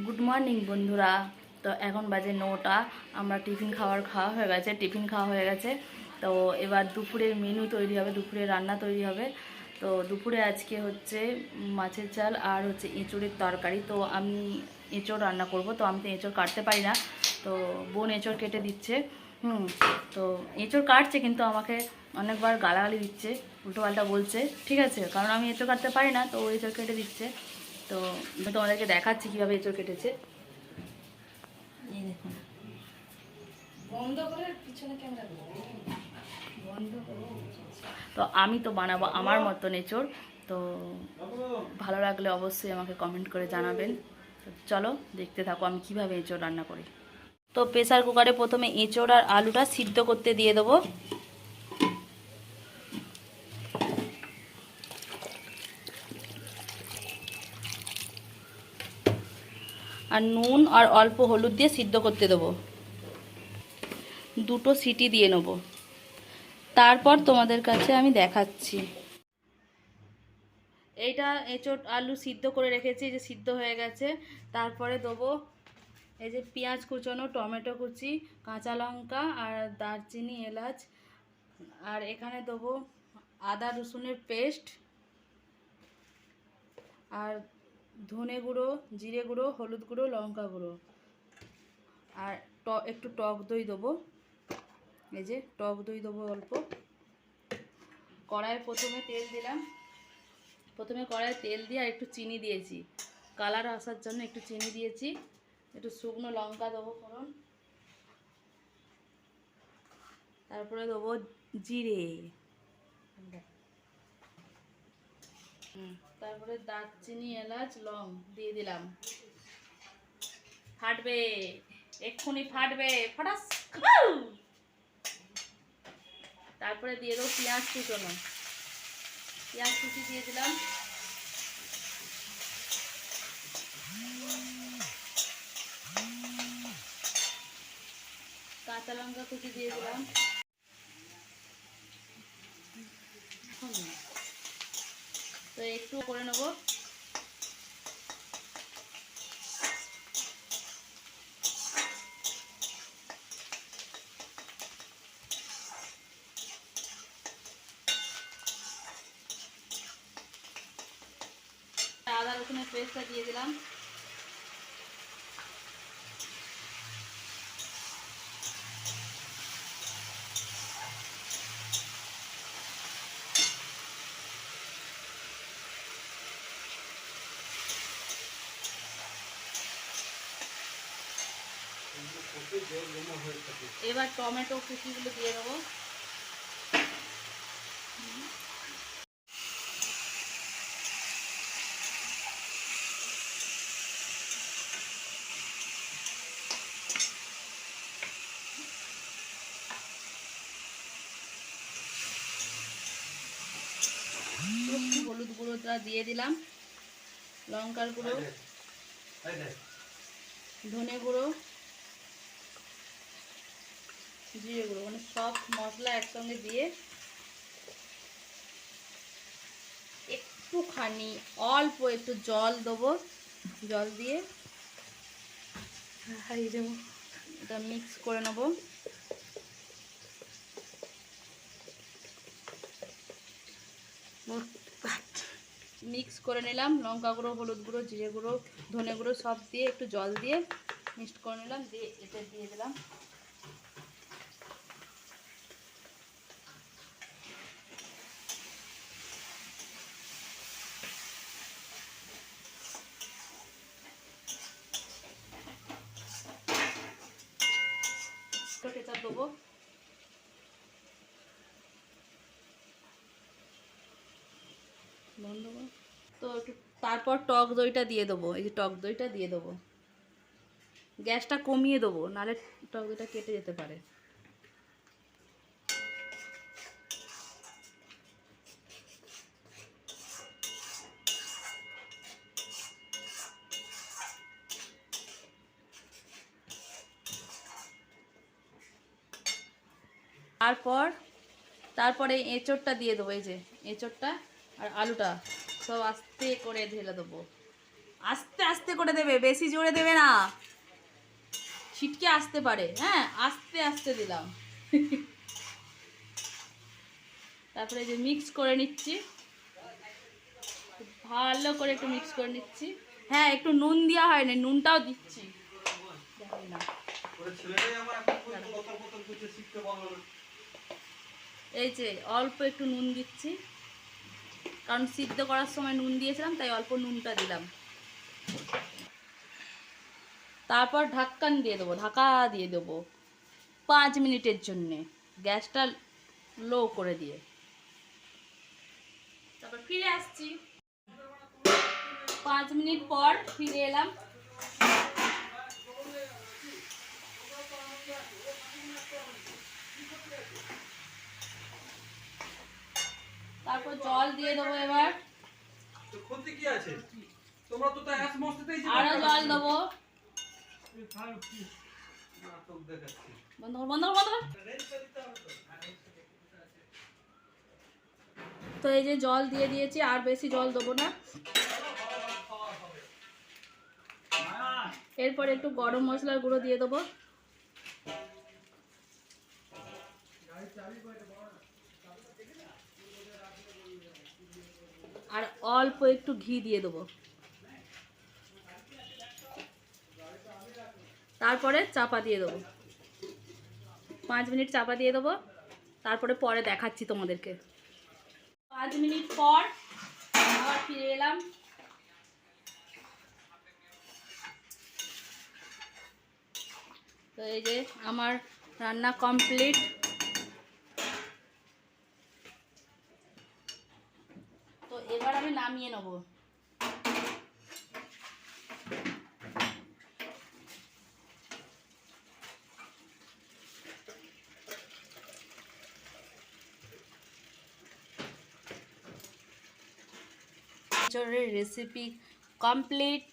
Good morning বন্ধুরা। তো এখন বাজে 9টা। আমরা খাওয়া হয়ে গেছে। তো এবার দুপুরের মেনু তৈরি হবে, দুপুরে রান্না তৈরি হবে। তো দুপুরে আজকে হচ্ছে মাছের ঝাল আর হচ্ছে এঁচোড়ের তরকারি। তো আমি এঁচোড় রান্না করব। তো আমি তো এঁচোড় কাটতে পারি না, তো বোন এঁচোড় কেটে দিচ্ছে। তো এঁচোড় কাটছে, কিন্তু আমাকে অনেকবার গালাগালি দিচ্ছে, উল্টোপাল্টা বলছে। ঠিক আছে, কারণ আমি এঁচোড় কাটতে পারি না, তো ও এঁচোড় কেটে দিচ্ছে। তো আমি তোমাদেরকে দেখাচ্ছি কীভাবে এঁচোড় কেটেছে। এই দেখুন, বন্ধ করে পিছনে ক্যামেরা বন্ধ করে। তো আমি তো বানাবো আমার মতন এঁচোড়। তো ভালো লাগলে অবশ্যই আমাকে কমেন্ট করে জানাবেন। তো চলো দেখতে থাকো আমি কিভাবে এঁচোড় রান্না করি। তো প্রেসার কুকারে প্রথমে এঁচোড় আর আলুটা সিদ্ধ করতে দিয়ে দেবো। আর নুন আর অল্প হলুদ দিয়ে সিদ্ধ করতে দেবো। দুটো সিটি দিয়ে নেব, তারপর তোমাদের কাছে আমি দেখাচ্ছি। এইটা এঁচোড় আলু সিদ্ধ করে রেখেছি, যে সিদ্ধ হয়ে গেছে। তারপরে দেবো এই যে পেঁয়াজ কুচোনো, টমেটো কুচি, কাঁচা লঙ্কা আর দারচিনি, এলাচ। আর এখানে দেবো আদা রসুনের পেস্ট, আর ধনে গুঁড়ো, জিরে গুঁড়ো, হলুদ গুঁড়ো, লঙ্কা গুঁড়ো। আর একটু টক দই দেবো। এই যে টক দই দেবো অল্প। কড়াইয়ে প্রথমে তেল দিলাম, কড়াইয়ে তেল দিয়ে আর একটু চিনি দিয়েছি, কালার আসার জন্য একটু চিনি দিয়েছি। একটু শুকনো লঙ্কা দেবো ফোড়ন, তারপরে দেবো জিরে, তারপরে দারচিনি, এলাচ, লং দিয়ে দিলাম। ফাটবে, এক্ষুনি ফাটবে, ফটাস। তারপরে দিয়ে দেবো পেঁয়াজ কুচোনো, পেঁয়াজ কুচি দিয়ে দিলাম। কাঁচা লঙ্কা কুচি দিয়ে দিলাম। তো একটু করে নেবো। আদা রসুনের পেস্টটা দিয়ে দিলাম। এবার টমেটো কুচিগুলো দিয়ে দেবো। হলুদ গুঁড়োটা দিয়ে দিলাম, লঙ্কার গুঁড়ো, ধনে গুঁড়ো, জিরে গুঁড়ো, মানে সব মশলা একসঙ্গে দিয়ে একটুখানি অল্প একটু জল দেবো। জল দিয়ে এটা মিক্স করে নেবো। মিক্স করে নিলাম, লঙ্কা গুঁড়ো, হলুদ গুঁড়ো, জিরে গুঁড়ো, ধনে গুঁড়ো সব দিয়ে একটু জল দিয়ে মিক্সড করে নিলাম। দিয়ে এটা দিয়ে দিলাম। কেচাপ দেবো। বন্ধ করো। তো একটু তারপর টক দইটা দিয়ে দেবো। এই যে টক দইটা দিয়ে দেবো। গ্যাসটা কমিয়ে দেবো, নাহলে টক দইটা কেটে যেতে পারে। তারপরে এঁচোড়টা দিয়ে দেবো। এই যে এঁচোড়টা আর আলুটা সব আস্তে করে ঢেলে দেবো। আস্তে আস্তে করে দেবে, বেশি জোরে দেবে না, ছিটকে আসতে পারে। হ্যাঁ, আস্তে আস্তে দিলাম। তারপরে যে মিক্স করে নিচ্ছি, ভালো করে একটু মিক্স করে নিচ্ছি। হ্যাঁ, একটু নুন দেওয়া হয় না, নুনটাও দিচ্ছি। এই যে অল্প একটু নুন দিচ্ছি, কারণ সিদ্ধ করার সময় নুন দিয়েছিলাম, তাই অল্প নুনটা দিলাম। তারপর ঢাক্কান দিয়ে দেবো, ঢাকা দিয়ে দেবো 5 মিনিটের জন্যে, গ্যাসটা লো করে দিয়ে। তারপর ফিরে আসছি, 5 মিনিট পর ফিরে এলাম। তারপর জল দিয়ে দেবো এবার, আরো জল দেবো। বন্ধ কর, বন্ধ কর, বন্ধ কর। তো এই যে জল দিয়ে দিয়েছি, আর বেশি জল দেবো না। এরপর একটু গরম মশলার গুঁড়ো দিয়ে দেবো, আর অল্প একটু ঘি দিয়ে দেবো। তারপরে চাপা দিয়ে দেবো, 5 মিনিট চাপা দিয়ে দেবো। তারপরে পরে দেখাচ্ছি তোমাদেরকে। 5 মিনিট পর আবার ফিরে এলাম। তো এই যে আমার রান্না কমপ্লিট। তো এবার আমি নামিয়ে নেব। Recipe complete.